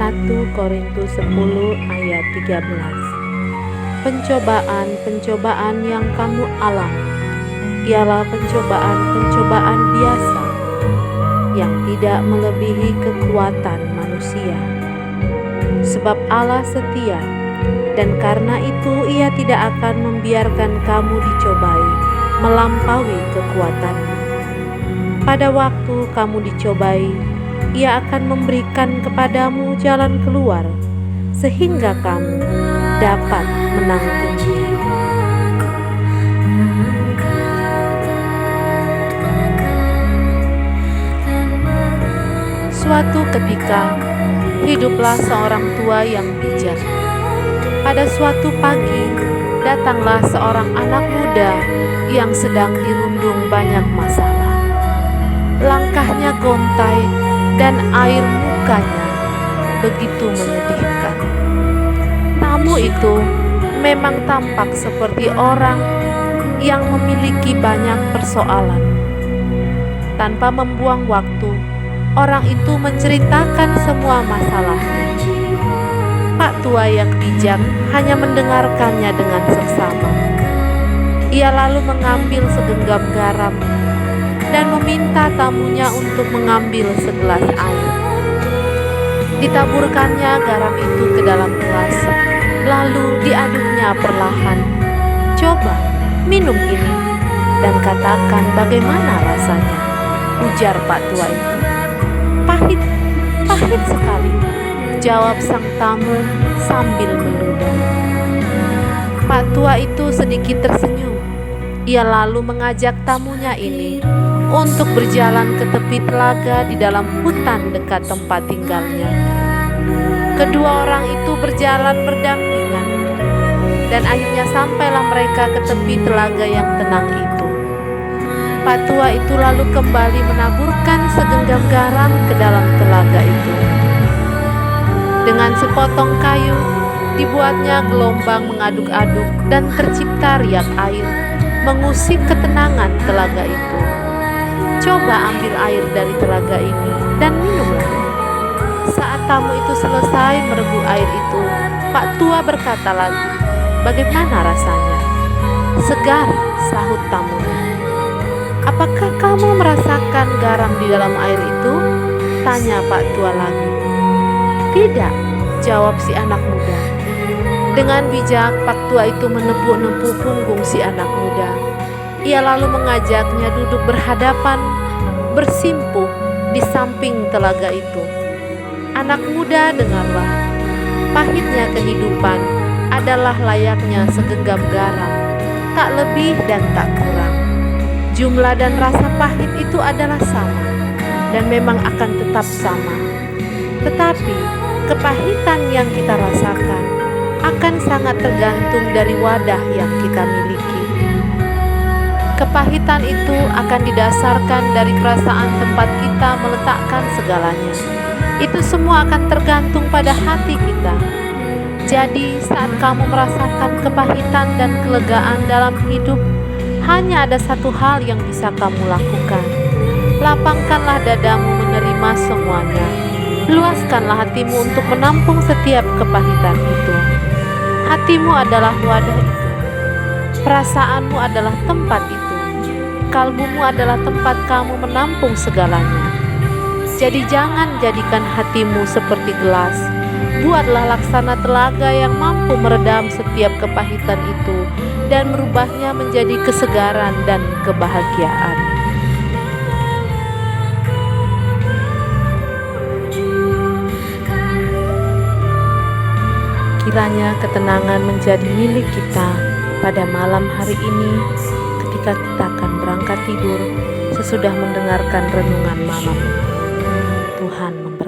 1 Korintus 10 ayat 13. Pencobaan-pencobaan yang kamu alami ialah pencobaan-pencobaan biasa yang tidak melebihi kekuatan manusia. Sebab Allah setia, dan karena itu Ia tidak akan membiarkan kamu dicobai melampaui kekuatanmu. Pada waktu kamu dicobai, Ia akan memberikan kepadamu jalan keluar, sehingga kamu dapat menanggung. Suatu ketika, hiduplah seorang tua yang bijak. Pada suatu pagi, datanglah seorang anak muda yang sedang dirundung banyak masalah. Langkahnya gontai dan air mukanya begitu menyedihkan. Tamu itu memang tampak seperti orang yang memiliki banyak persoalan. Tanpa membuang waktu, orang itu menceritakan semua masalahnya. Pak tua yang bijak hanya mendengarkannya dengan seksama. Ia lalu mengambil segenggam garam dan meminta tamunya untuk mengambil segelas air. Ditaburkannya garam itu ke dalam gelas, lalu diaduknya perlahan. "Coba minum ini dan katakan bagaimana rasanya," ujar Pak tua itu. "Pahit, pahit sekali," jawab sang tamu sambil meludah. Pak tua itu sedikit tersenyum. Ia lalu mengajak tamunya ini untuk berjalan ke tepi telaga di dalam hutan dekat tempat tinggalnya. Kedua orang itu berjalan berdampingan, dan akhirnya sampailah mereka ke tepi telaga yang tenang itu. Pak tua itu lalu kembali menaburkan segenggam garam ke dalam telaga itu. Dengan sepotong kayu, dibuatnya gelombang mengaduk-aduk dan tercipta riak air, mengusik ketenangan telaga itu. "Coba ambil air dari telaga ini dan minumlah." Saat tamu itu selesai merebut air itu, Pak tua berkata lagi, "Bagaimana rasanya?" "Segar," sahut tamunya. "Apakah kamu merasakan garam di dalam air itu?" tanya Pak tua lagi. "Tidak," jawab si anak muda. Dengan bijak, Pak tua itu menepuk-nepuk punggung si anak muda. Ia lalu mengajaknya duduk berhadapan, bersimpuh di samping telaga itu. "Anak muda, dengarlah. Pahitnya kehidupan adalah layaknya segenggam garam, tak lebih dan tak kurang. Jumlah dan rasa pahit itu adalah sama, dan memang akan tetap sama. Tetapi kepahitan yang kita rasakan akan sangat tergantung dari wadah yang kita miliki. Kepahitan itu akan didasarkan dari perasaan tempat kita meletakkan segalanya. Itu semua akan tergantung pada hati kita. Jadi saat kamu merasakan kepahitan dan kelegaan dalam hidup, hanya ada satu hal yang bisa kamu lakukan. Lapangkanlah dadamu menerima semuanya. Luaskanlah hatimu untuk menampung setiap kepahitan itu. Hatimu adalah wadah itu. Perasaanmu adalah tempat itu. Kalbumu adalah tempat kamu menampung segalanya. Jadi jangan jadikan hatimu seperti gelas. Buatlah laksana telaga yang mampu meredam setiap kepahitan itu dan merubahnya menjadi kesegaran dan kebahagiaan. Kiranya ketenangan menjadi milik kita pada malam hari ini ketika kita akan berangkat tidur sesudah mendengarkan renungan malam. Tuhan memberkati.